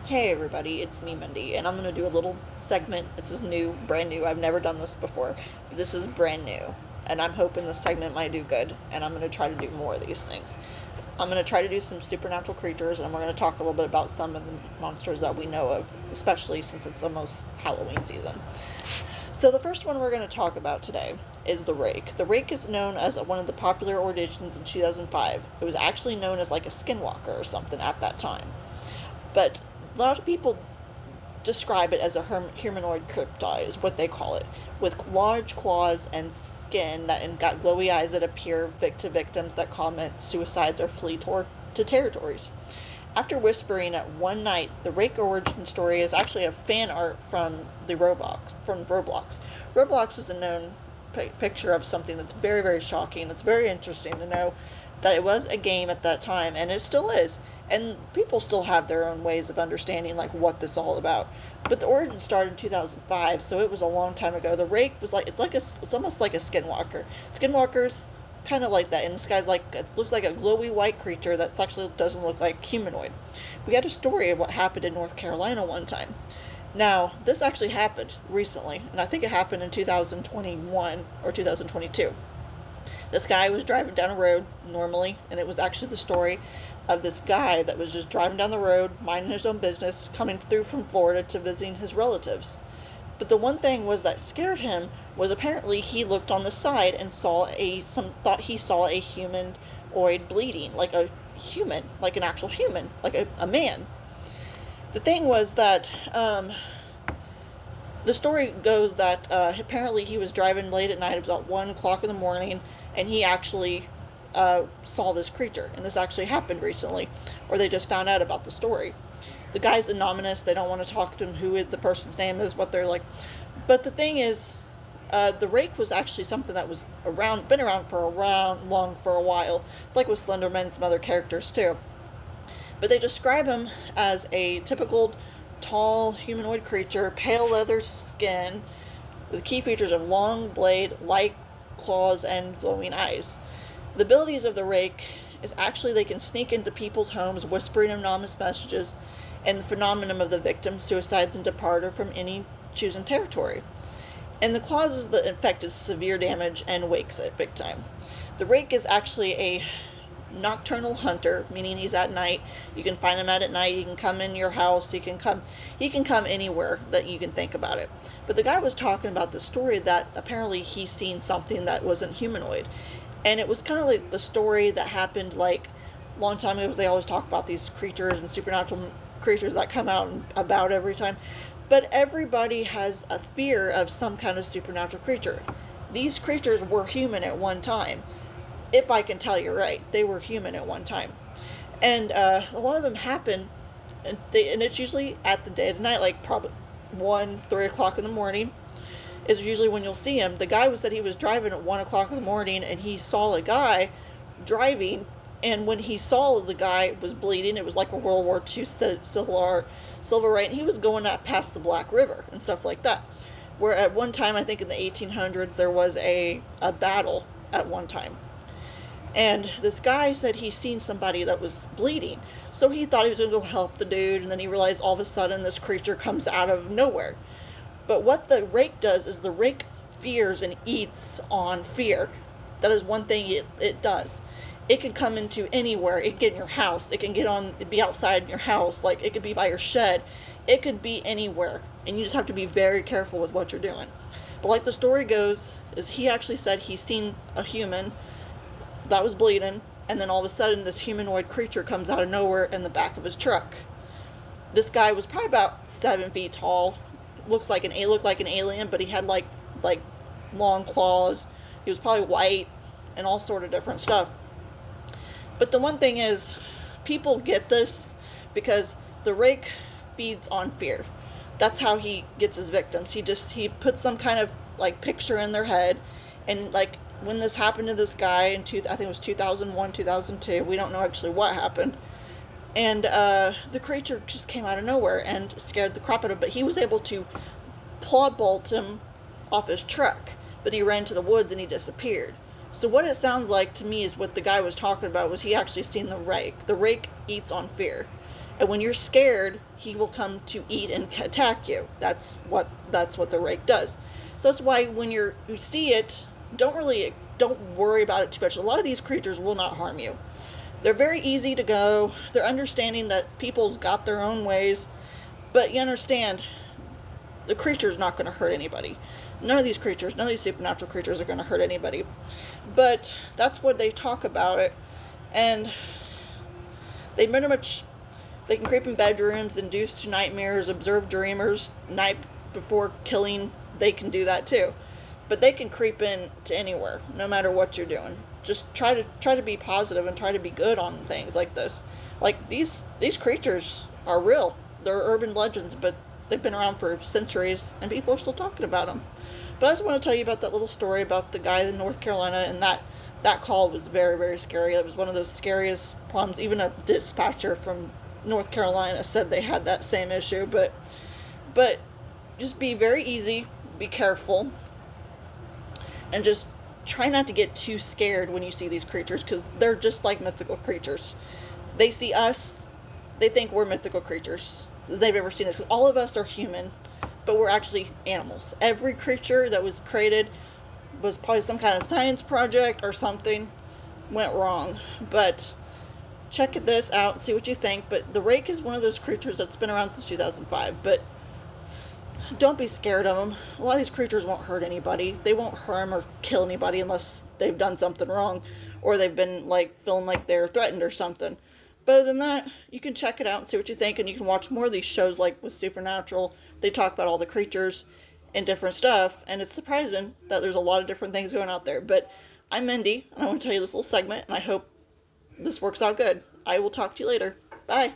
Hey everybody, it's me, Mindy, and I'm going to do a little segment. This is new, brand new. I've never done this before, but this is brand new. And I'm hoping this segment might do good, and I'm going to try to do more of these things. I'm going to try to do some supernatural creatures, and we're going to talk a little bit about some of the monsters that we know of, especially since it's almost Halloween season. So the first one we're going to talk about today is the Rake. The Rake is known as one of the popular auditions in 2005. It was actually known as like a skinwalker or something at that time. But a lot of people describe it as a humanoid cryptid, is what they call it, with large claws and skin and got glowy eyes that appear to victims that commit suicides or flee to territories. After whispering at one night, the Rake origin story is actually a fan art from Roblox. Roblox is a known picture of something that's very, very shocking. That's very interesting to know that it was a game at that time, and it still is. And people still have their own ways of understanding like what this is all about. But the origin started in 2005, so it was a long time ago. The Rake was it's almost like a skinwalker. Skinwalkers kind of like that, and this guy's like it looks like a glowy white creature that actually doesn't look like humanoid. We got a story of what happened in North Carolina one time. Now, this actually happened recently, and I think it happened in 2021 or 2022. This guy was driving down a road normally, and it was actually the story of this guy that was just driving down the road, minding his own business, coming through from Florida to visiting his relatives. But the one thing was that scared him was apparently he looked on the side and thought he saw a humanoid bleeding, like a human, like an actual human, like a man. The thing was that the story goes that apparently he was driving late at night, about 1 o'clock in the morning, and he actually saw this creature. And this actually happened recently, or they just found out about the story. The guy's anonymous. They don't want to talk to him who the person's name is, what they're like. But the thing is, the Rake was actually something that was been around for a while. It's like with Slenderman and some other characters too. But they describe him as a typical tall humanoid creature, pale leather skin, with key features of long blade, light claws, and glowing eyes. The abilities of the Rake is actually they can sneak into people's homes, whispering anonymous messages, and the phenomenon of the victim suicides and departure from any chosen territory. And the causes the infected severe damage and wakes it big time. The Rake is actually a nocturnal hunter, meaning he's at night. You can find him at night. He can come in your house. He can come anywhere that you can think about it. But the guy was talking about the story that apparently he's seen something that wasn't humanoid. And it was kind of like the story that happened like a long time ago. They always talk about these creatures and supernatural creatures that come out and about every time. But everybody has a fear of some kind of supernatural creature. These creatures were human at one time. If I can tell you right, they were human at one time. And a lot of them happen, and it's usually at the dead of night, like probably 3 o'clock in the morning is usually when you'll see him. The guy said he was driving at 1 o'clock in the morning, and he saw a guy driving, and when he saw the guy was bleeding, it was like a World War II civil right, and he was going up past the Black River and stuff like that. Where at one time, I think in the 1800s, there was a battle at one time. And this guy said he seen somebody that was bleeding. So he thought he was going to go help the dude, and then he realized all of a sudden this creature comes out of nowhere. But what the Rake does is the Rake fears and eats on fear. That is one thing it does. It can come into anywhere. It can get in your house. It can be outside in your house. Like, it could be by your shed. It could be anywhere. And you just have to be very careful with what you're doing. But like the story goes, is he actually said he's seen a human that was bleeding, and then all of a sudden this humanoid creature comes out of nowhere in the back of his truck. This guy was probably about 7 feet tall. Looked like an alien, but he had like long claws. He was probably white and all sort of different stuff. But the one thing is, people get this because the Rake feeds on fear. That's how he gets his victims. He puts some kind of like picture in their head, and like when this happened to this guy I think it was 2001, 2002. We don't know actually what happened. And the creature just came out of nowhere and scared the crap out of him. But he was able to bolt him off his truck. But he ran to the woods and he disappeared. So what it sounds like to me is what the guy was talking about was he actually seen the Rake. The Rake eats on fear. And when you're scared, he will come to eat and attack you. That's what the rake does. So that's why when you see it, don't worry about it too much. A lot of these creatures will not harm you. They're very easy to go. They're understanding that people's got their own ways, but you understand the creature's not going to hurt anybody. None of these creatures, none of these supernatural creatures are going to hurt anybody. But that's what they talk about it, and they pretty much they can creep in bedrooms, induce nightmares, observe dreamers night before killing. They can do that too, but they can creep in to anywhere, no matter what you're doing. Just try to be positive and try to be good on things like this. Like these creatures are real. They're urban legends, but they've been around for centuries, and people are still talking about them. But I just want to tell you about that little story about the guy in North Carolina, and that call was very, very scary. It was one of those scariest problems. Even a dispatcher from North Carolina said they had that same issue. But just be very easy, be careful, and just try not to get too scared when you see these creatures, because they're just like mythical creatures. They see us, they think we're mythical creatures. They've ever seen us, because all of us are human, but we're actually animals. Every creature that was created was probably some kind of science project or something went wrong. But check this out and see what you think. But the rake is one of those creatures that's been around since 2005. But don't be scared of them. A lot of these creatures won't hurt anybody. They won't harm or kill anybody unless they've done something wrong, or they've been like feeling like they're threatened or something. But other than that, you can check it out and see what you think, and you can watch more of these shows like with Supernatural. They talk about all the creatures and different stuff, and it's surprising that there's a lot of different things going out there. But I'm Mindy, and I want to tell you this little segment, and I hope this works out good. I will talk to you later. Bye.